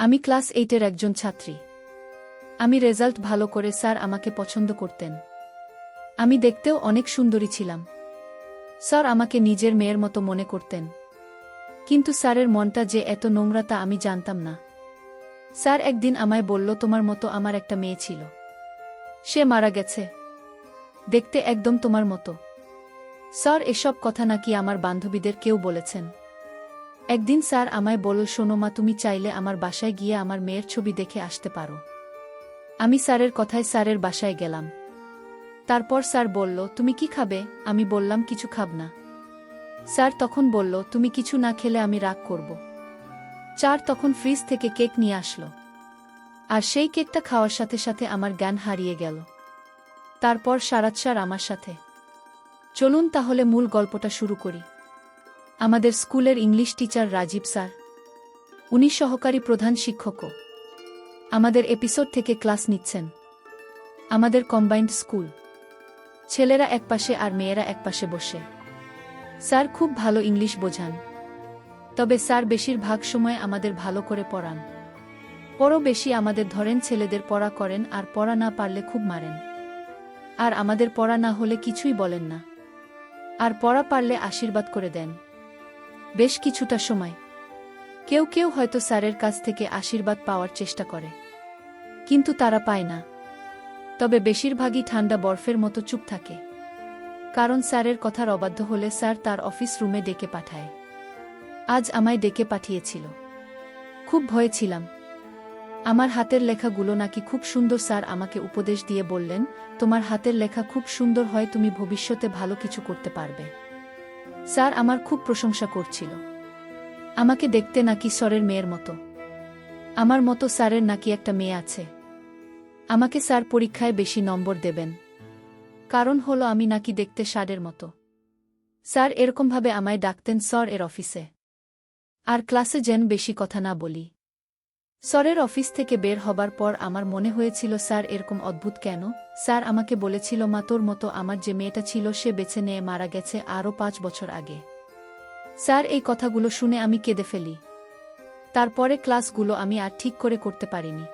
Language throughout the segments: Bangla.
আমি ক্লাস 8-এর একজন ছাত্রী। আমি রেজাল্ট ভালো করে স্যার আমাকে পছন্দ করতেন। আমি দেখতেও অনেক সুন্দরী ছিলাম। স্যার আমাকে নিজের মেয়ের মতো মনে করতেন। কিন্তু স্যারের মনটা যে এত নোংরা তা আমি জানতাম না। স্যার একদিন আমায় বলল, তোমার মতো আমার একটা মেয়ে ছিল। সে মারা গেছে। দেখতে একদম তোমার মতো। স্যার এসব কথা নাকি আমার বান্ধবীদের কেউ বলেছেন। একদিন স্যার আমায় বলল, শোনো মা, তুমি চাইলে আমার বাসায় গিয়ে আমার মেয়ের ছবি দেখে আসতে পারো। আমি স্যারের কথায় স্যারের বাসায় গেলাম। তারপর স্যার বলল, তুমি কি খাবে? আমি বললাম, কিছু খাব না। স্যার তখন বলল, তুমি কিছু না খেলে আমি রাগ করব। স্যার তখন ফ্রিজ থেকে কেক নিয়ে আসলো। আর সেই কেকটা খাওয়ার সাথে সাথে আমার জ্ঞান হারিয়ে গেল। তারপর সারাত স্যার আমার সাথে। চলুন তাহলে মূল গল্পটা শুরু করি। আমাদের স্কুলের ইংলিশ টিচার রাজীব স্যার, উনি সহকারী প্রধান শিক্ষকও। আমাদের এপিসোড থেকে ক্লাস নিচ্ছেন। আমাদের কম্বাইন্ড স্কুল। ছেলেরা একপাশে আর মেয়েরা একপাশে বসে। স্যার খুব ভালো ইংলিশ বোঝান। তবে স্যার বেশিরভাগ সময় আমাদের ভালো করে পড়ান। পরও বেশি আমাদের ধরেন, ছেলেদের পড়া করেন আর পড়া না পারলে খুব মারেন। আর আমাদের পড়া না হলে কিছুই বলেন না। আর পড়া পারলে আশীর্বাদ করে দেন। বেশ কিছুটা সময় কেউ কেউ হয়তো স্যারের কাছ থেকে আশীর্বাদ পাওয়ার চেষ্টা করে, কিন্তু তারা পায় না। তবে বেশিরভাগই ঠান্ডা বরফের মতো চুপ থাকে। কারণ স্যারের কথার অবাধ্য হলে স্যার তার অফিস রুমে ডেকে পাঠায়। আজ আমায় ডেকে পাঠিয়েছিল। খুব ভয়ে ছিলাম। আমার হাতের লেখাগুলো নাকি খুব সুন্দর। স্যার আমাকে উপদেশ দিয়ে বললেন, তোমার হাতের লেখা খুব সুন্দর হয়, তুমি ভবিষ্যতে ভালো কিছু করতে পারবে। স্যার আমার খুব প্রশংসা করছিল। আমাকে দেখতে নাকি স্যারের মেয়ের মতো। আমার মতো স্যারের নাকি একটা মেয়ে আছে। আমাকে স্যার পরীক্ষায় বেশি নম্বর দেবেন। কারণ হলো আমি নাকি দেখতে স্যারের মতো। স্যার এরকমভাবে আমায় ডাকতেন স্যার এর অফিসে। আর ক্লাসে যেন বেশি কথা না বলি। স্যারের অফিস থেকে বের হবার পর আমার মনে হয়েছিল, স্যার এরকম অদ্ভুত কেন? স্যার আমাকে বলেছিল, মা, তোর মতো আমার যে মেয়েটা ছিল সে বেছে নিয়ে মারা গেছে আরও 5 বছর আগে। স্যার এই কথাগুলো শুনে আমি কেঁদে ফেলি। তারপরে ক্লাসগুলো আমি আর ঠিক করে করতে পারিনি।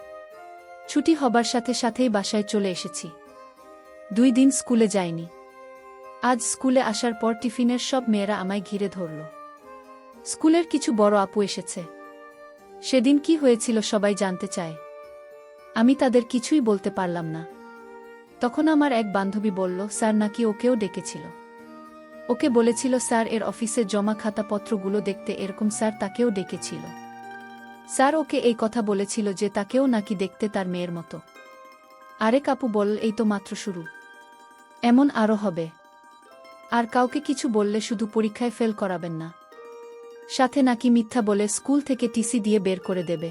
ছুটি হবার সাথে সাথেই বাসায় চলে এসেছি। 2 দিন স্কুলে যাইনি। আজ স্কুলে আসার পর টিফিনের সব মেয়েরা আমায় ঘিরে ধরল। স্কুলের কিছু বড় আপু এসেছে। সেদিন কি হয়েছিল সবাই জানতে চায়। আমি তাদের কিছুই বলতে পারলাম না। তখন আমার এক বান্ধবী বলল, স্যার নাকি ওকেও ডেকেছিল। ওকে বলেছিল স্যার এর অফিসে জমা খাতাপত্রগুলো দেখতে, এরকম স্যার তাকেও ডেকেছিল। স্যার ওকে এই কথা বলেছিল যে তাকেও নাকি দেখতে তার মেয়ের মতো। আরেক আপু বলল, এই তো মাত্র শুরু, এমন আরও হবে। আর কাউকে কিছু বললে শুধু পরীক্ষায় ফেল করাবেন না, সাথে নাকি মিথ্যা বলে স্কুল থেকে টিসি দিয়ে বের করে দেবে।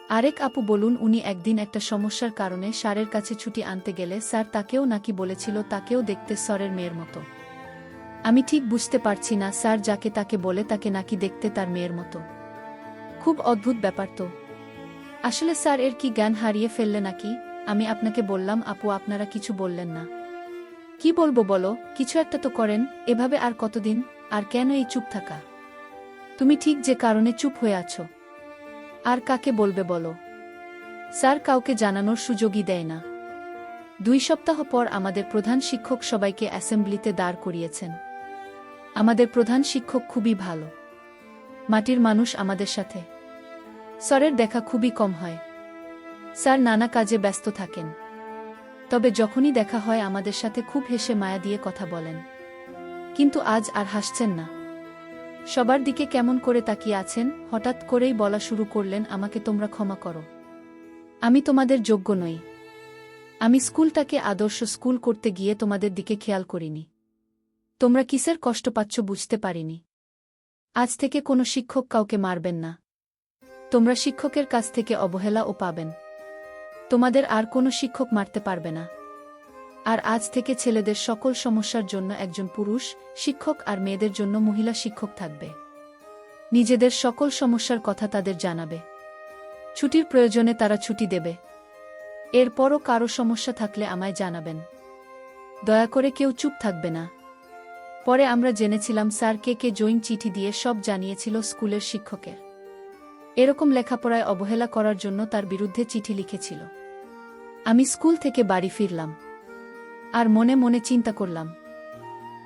আরেক আপু বলুন, উনি একদিন একটা সমস্যার কারণে স্যারের কাছে ছুটি আনতে গেলে স্যার তাকেও নাকি বলেছিল তাকেও দেখতে স্যারের মেয়ের মতো। আমি ঠিক বুঝতে পারছি না, স্যার যাকে তাকে বলে তাকে নাকি দেখতে তার মেয়ের মতো। খুব অদ্ভুত ব্যাপার তো। আসলে স্যার এর কি জ্ঞান হারিয়ে ফেললে নাকি? আমি আপনাকে বললাম, আপু আপনারা কিছু বললেন না। কি বলবো বলো, কিছু একটা তো করেন। এভাবে আর কতদিন? আর কেন এই চুপ থাকা? তুমি ঠিক যে কারণে চুপ হয়ে আছো। আর কাকে বলবে বলো? স্যার কাউকে জানানোর সুযোগই দেয় না। 2 সপ্তাহ পর আমাদের প্রধান শিক্ষক সবাইকে অ্যাসেম্বলিতে দাঁড় করিয়েছেন। আমাদের প্রধান শিক্ষক খুবই ভালো। মাটির মানুষ আমাদের সাথে। স্যারের দেখা খুবই কম হয়। স্যার নানা কাজে ব্যস্ত থাকেন। তবে যখনই দেখা হয় আমাদের সাথে খুব হেসে মায়া দিয়ে কথা বলেন। কিন্তু আজ আর হাসছেন না। সবার দিকে কেমন করে তাকিয়ে আছেন। হঠাৎ করেই বলা শুরু করলেন, আমাকে তোমরা ক্ষমা করো। আমি তোমাদের যোগ্য নই। আমি স্কুলটাকে আদর্শ স্কুল করতে গিয়ে তোমাদের দিকে খেয়াল করিনি। তোমরা কিসের কষ্ট পাচ্ছ বুঝতে পারিনি। আজ থেকে কোনো শিক্ষক কাউকে মারবেন না। তোমরা শিক্ষকের কাছ থেকে অবহেলাও পাবেন। তোমাদের আর কোনো শিক্ষক মারতে পারবে না। আর আজ থেকে ছেলেদের সকল সমস্যার জন্য একজন পুরুষ শিক্ষক আর মেয়েদের জন্য মহিলা শিক্ষক থাকবে। নিজেদের সকল সমস্যার কথা তাদের জানাবে। ছুটির প্রয়োজনে তারা ছুটি দেবে। এরপরও কারো সমস্যা থাকলে আমায় জানাবেন। দয়া করে কেউ চুপ থাকবে না। পরে আমরা জেনেছিলাম স্যার কে জয়িং চিঠি দিয়ে সব জানিয়েছিল স্কুলের শিক্ষকের। এরকম লেখাপড়ায় অবহেলা করার জন্য তার বিরুদ্ধে চিঠি লিখেছিল। আমি স্কুল থেকে বাড়ি ফিরলাম আর মনে মনে চিন্তা করলাম,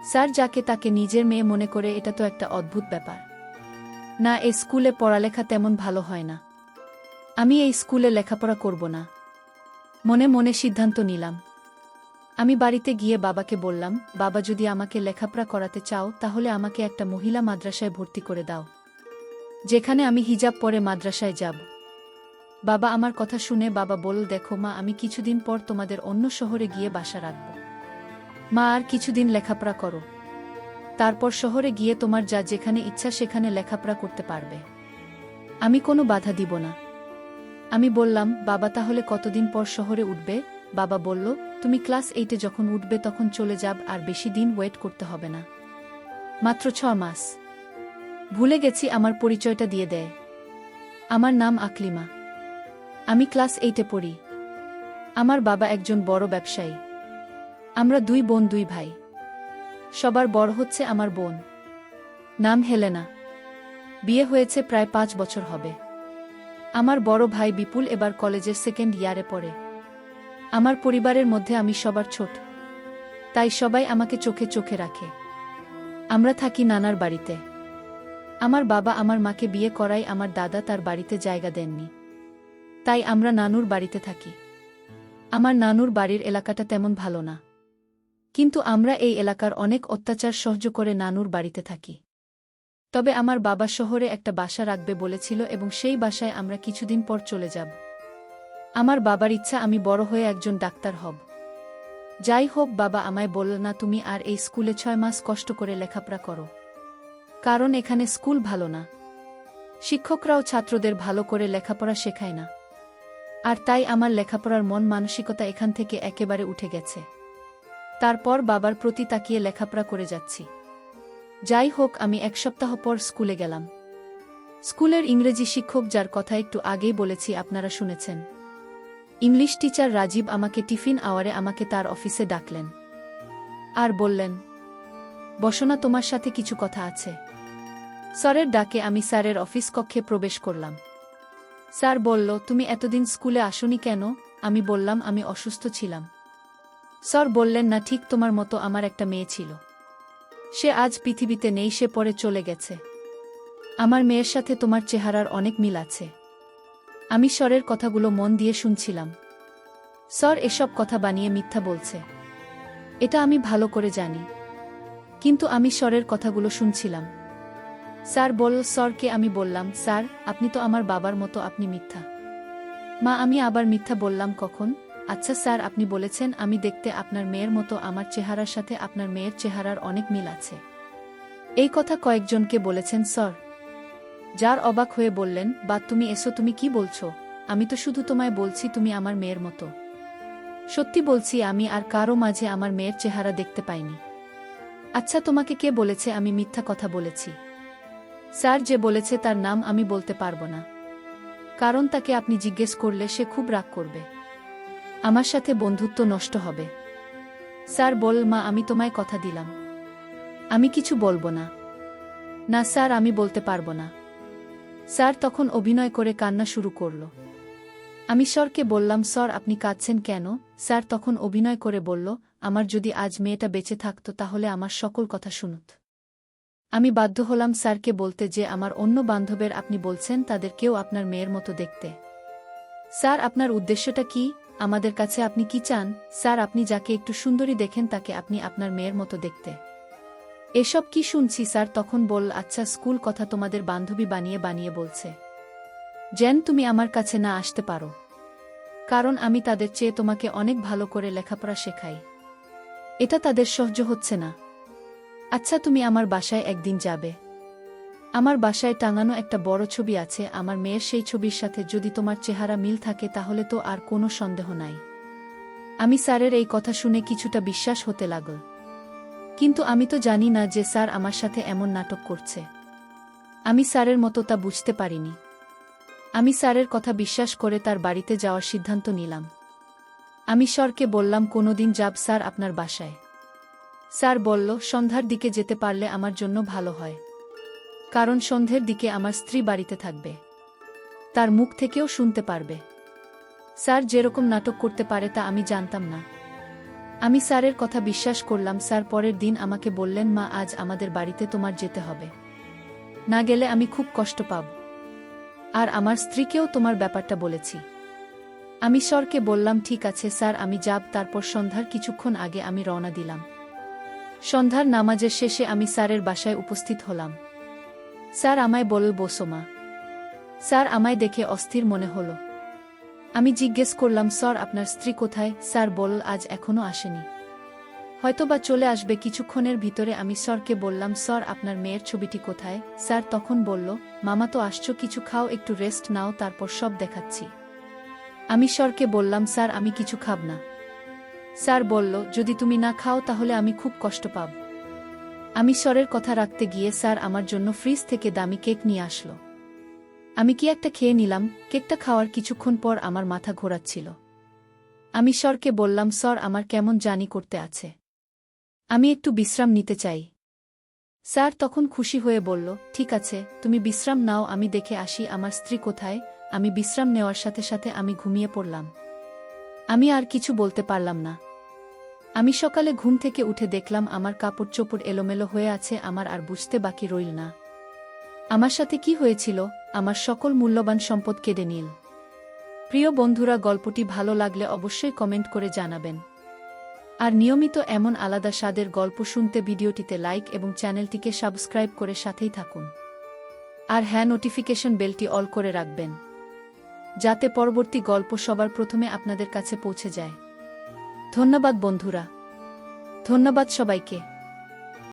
স্যার যাকে তাকে নিজের মেয়ে মনে করে, এটা তো একটা অদ্ভুত ব্যাপার। না, এই স্কুলে পড়ালেখা তেমন ভালো হয় না, আমি এই স্কুলে লেখাপড়া করব না। মনে মনে সিদ্ধান্ত নিলাম। আমি বাড়িতে গিয়ে বাবাকে বললাম, বাবা, যদি আমাকে লেখাপড়া করাতে চাও তাহলে আমাকে একটা মহিলা মাদ্রাসায় ভর্তি করে দাও, যেখানে আমি হিজাব পরে মাদ্রাসায় যাব। বাবা আমার কথা শুনে বাবা বলল, দেখো মা, আমি কিছুদিন পর তোমাদের অন্য শহরে গিয়ে বাসা রাখব। মা, আর কিছুদিন লেখাপড়া করো, তারপর শহরে গিয়ে তোমার যা যেখানে ইচ্ছা সেখানে লেখাপড়া করতে পারবে, আমি কোনো বাধা দিব না। আমি বললাম, বাবা, তাহলে কতদিন পর শহরে উঠবে? বাবা বলল, তুমি ক্লাস 8-এ যখন উঠবে তখন চলে যাব, আর বেশি দিন ওয়েট করতে হবে না, মাত্র 6 মাস। ভুলে গেছি আমার পরিচয়টা দিয়ে দেয়। আমার নাম আকলিমা, আমি ক্লাস 8-এ পড়ি। আমার বাবা একজন বড় ব্যবসায়ী। আমরা 2 বোন 2 ভাই। সবার বড় হচ্ছে আমার বোন, নাম হেলেনা, বিয়ে হয়েছে প্রায় 5 বছর হবে। আমার বড় ভাই বিপুল এবার কলেজের 2nd ইয়ারে পড়ে। আমার পরিবারের মধ্যে আমি সবার ছোট, তাই সবাই আমাকে চোখে চোখে রাখে। আমরা থাকি নানার বাড়িতে। আমার বাবা আমার মাকে বিয়ে করায় আমার দাদা তার বাড়িতে জায়গা দেননি, তাই আমরা নানুর বাড়িতে থাকি। আমার নানুর বাড়ির এলাকাটা তেমন ভালো না, কিন্তু আমরা এই এলাকার অনেক অত্যাচার সহ্য করে নানুর বাড়িতে থাকি। তবে আমার বাবা শহরে একটা বাসা রাখবে বলেছিল এবং সেই বাসায় আমরা কিছুদিন পর চলে যাব। আমার বাবার ইচ্ছা আমি বড় হয়ে একজন ডাক্তার হব। যাই হোক, বাবা আমায় বলল, না, তুমি আর এই স্কুলে 6 মাস কষ্ট করে লেখাপড়া করো, কারণ এখানে স্কুল ভালো না, শিক্ষকরাও ছাত্রদের ভালো করে লেখাপড়া শেখায় না। আর তাই আমার লেখাপড়ার মন মানসিকতা এখান থেকে একেবারে উঠে গেছে। তারপর বাবার প্রতি তাকিয়ে লেখাপড়া করে যাচ্ছি। যাই হোক, আমি 1 সপ্তাহ পর স্কুলে গেলাম। স্কুলের ইংরেজি শিক্ষক, যার কথা একটু আগেই বলেছি, আপনারা শুনেছেন, ইংলিশ টিচার রাজীব, আমাকে টিফিন আওয়ারে আমাকে তার অফিসে ডাকলেন আর বললেন, বসো, তোমার সাথে কিছু কথা আছে। স্যারের ডাকে আমি স্যারের অফিস কক্ষে প্রবেশ করলাম। স্যার বলল, তুমি এতদিন স্কুলে আসোনি কেন? আমি বললাম, আমি অসুস্থ ছিলাম। স্যার বললেন, না, ঠিক তোমার মতো আমার একটা মেয়ে ছিল, সে আজ পৃথিবীতে নেই, সে পরে চলে গেছে। আমার মেয়ের সাথে তোমার চেহারার অনেক মিল আছে। আমি স্যারের কথাগুলো মন দিয়ে শুনছিলাম। স্যার এসব কথা বানিয়ে মিথ্যা বলছে, এটা আমি ভালো করে জানি, কিন্তু আমি স্যারের কথাগুলো শুনছিলাম। স্যার বলল, স্যারকে আমি বললাম, স্যার, আপনি তো আমার বাবার মতো, আপনি মিথ্যা। মা, আমি আবার মিথ্যা বললাম কখন? আচ্ছা স্যার, আপনি বলেছেন আমি দেখতে আপনার মেয়ের মতো, আমার চেহারার সাথে আপনার মেয়ের চেহারার অনেক মিল আছে। এই কথা কয়েকজনকে বলেছেন স্যার? যার অবাক হয়ে বললেন, বা তুমি এসো, তুমি কি বলছো? আমি তো শুধু তোমায় বলছি তুমি আমার মেয়ের মতো। সত্যি বলছি, আমি আর কারো মাঝে আমার মেয়ের চেহারা দেখতে পাইনি। আচ্ছা, তোমাকে কে বলেছে আমি মিথ্যা কথা বলেছি? স্যার যে বলেছে তার নাম আমি বলতে পারবো না, কারণ তাকে আপনি জিজ্ঞেস করলে সে খুব রাগ করবে, আমার সাথে বন্ধুত্ব নষ্ট হবে। স্যার বল, মা, আমি তোমায় কথা দিলাম, আমি কিছু বলবো না। না স্যার, আমি বলতে পারবো না। স্যার তখন অভিনয় করে কান্না শুরু করল। আমি স্যারকে বললাম, স্যার আপনি কাঁদছেন কেন? স্যার তখন অভিনয় করে বলল, আমার যদি আজ মেয়েটা বেঁচে থাকতো তাহলে আমার সকল কথা শুনত। আমি বাধ্য হলাম স্যারকে বলতে যে আমার অন্য বান্ধবের আপনি বলছেন তাদের কেউ আপনার মেয়ের মতো দেখতে। স্যার আপনার উদ্দেশ্যটা কি? আমাদের কাছে আপনি কি চান? স্যার আপনি যাকে একটু সুন্দরী দেখেন তাকে আপনি আপনার মেয়ের মতো দেখতে। এসব কি শুনছি? স্যার তখন বলল, আচ্ছা, স্কুল কথা তোমাদের বান্ধবী বানিয়ে বানিয়ে বলছে যেন তুমি আমার কাছে না আসতে পারো, কারণ আমি তাদের চেয়ে তোমাকে অনেক ভালো করে লেখাপড়া শেখাই। এটা তাদের সহ্য হচ্ছে না। আচ্ছা, তুমি আমার বাসায় একদিন যাবে। আমার বাসায় টাঙানো একটা বড় ছবি আছে আমার মেয়ের, সেই ছবির সাথে যদি তোমার চেহারা মিল থাকে তাহলে তো আর কোনো সন্দেহ নাই। আমি স্যারের এই কথা শুনে কিছুটা বিশ্বাস হতে লাগল, কিন্তু আমি তো জানি না যে স্যার আমার সাথে এমন নাটক করছে। আমি স্যারের মতো তা বুঝতে পারিনি। আমি স্যারের কথা বিশ্বাস করে তার বাড়িতে যাওয়ার সিদ্ধান্ত নিলাম। আমি স্যারকে বললাম, কোনোদিন যাব স্যার আপনার বাসায়? স্যার বলল, সন্ধ্যার দিকে যেতে পারলে আমার জন্য ভালো হয়, কারণ সন্ধ্যের দিকে আমার স্ত্রী বাড়িতে থাকবে। তার মুখ থেকেও শুনতে পারবে। স্যার যেরকম নাটক করতে পারে তা আমি জানতাম না। আমি স্যারের কথা বিশ্বাস করলাম। স্যার পরের দিন আমাকে বললেন, মা, আজ আমাদের বাড়িতে তোমার যেতে হবে। না গেলে আমি খুব কষ্ট পাব। আর আমার স্ত্রীকেও তোমার ব্যাপারটা বলেছি। আমি স্যারকে বললাম, ঠিক আছে স্যার, আমি যাব। তারপর সন্ধ্যার কিছুক্ষণ আগে আমি রওনা দিলাম। সন্ধ্যার নামাজের শেষে আমি স্যারের বাসায় উপস্থিত হলাম। স্যার আমায় বলল, বসো মা। স্যার আমায় দেখে অস্থির মনে হলো। আমি জিজ্ঞেস করলাম, স্যার আপনার স্ত্রী কোথায়? স্যার বলল, আজ এখনো আসেনি, হয়তোবা চলে আসবে কিছুক্ষণের ভিতরে। আমি স্যারকে বললাম, স্যার আপনার মেয়ের ছবিটি কোথায়? স্যার তখন বলল, মামা তো আসছো, কিছু খাও, একটু রেস্ট নাও, তারপর সব দেখাচ্ছি। আমি স্যারকে বললাম, স্যার আমি কিছু খাব না। স্যার বলল, যদি তুমি না খাও তাহলে আমি খুব কষ্ট পাব। আমি স্যারের কথা রাখতে গিয়ে স্যার আমার জন্য ফ্রিজ থেকে দামি কেক নিয়ে আসলো। আমি কি একটা খেয়ে নিলাম। কেকটা খাওয়ার কিছুক্ষণ পর আমার মাথা ঘোরাচ্ছিল। আমি স্যারকে বললাম, স্যার আমার কেমন জানি করতে আছে, আমি একটু বিশ্রাম নিতে চাই। স্যার তখন খুশি হয়ে বলল, ঠিক আছে, তুমি বিশ্রাম নাও, আমি দেখে আসি আমার স্ত্রী কোথায়। আমি বিশ্রাম নেওয়ার সাথে সাথে আমি ঘুমিয়ে পড়লাম। আমি আর কিছু বলতে পারলাম না। আমি সকালে ঘুম থেকে উঠে দেখলাম আমার কাপড় চোপড় এলোমেলো হয়ে আছে। আমার আর বুঝতে বাকি রইল না আমার সাথে কি হয়েছিল। আমার সকল মূল্যবান সম্পদ কেড়ে নিল। প্রিয় বন্ধুরা, গল্পটি ভালো লাগলে অবশ্যই কমেন্ট করে জানাবেন। আর নিয়মিত এমন আলাদা স্বাদের গল্প শুনতে ভিডিওটিতে লাইক এবং চ্যানেলটিকে সাবস্ক্রাইব করে সাথেই থাকুন। আর হ্যাঁ, নোটিফিকেশন বেলটি অল করে রাখবেন, যাতে পরবর্তী গল্প সবার প্রথমে আপনাদের কাছে পৌঁছে যায়। ধন্যবাদ বন্ধুরা, ধন্যবাদ সবাইকে।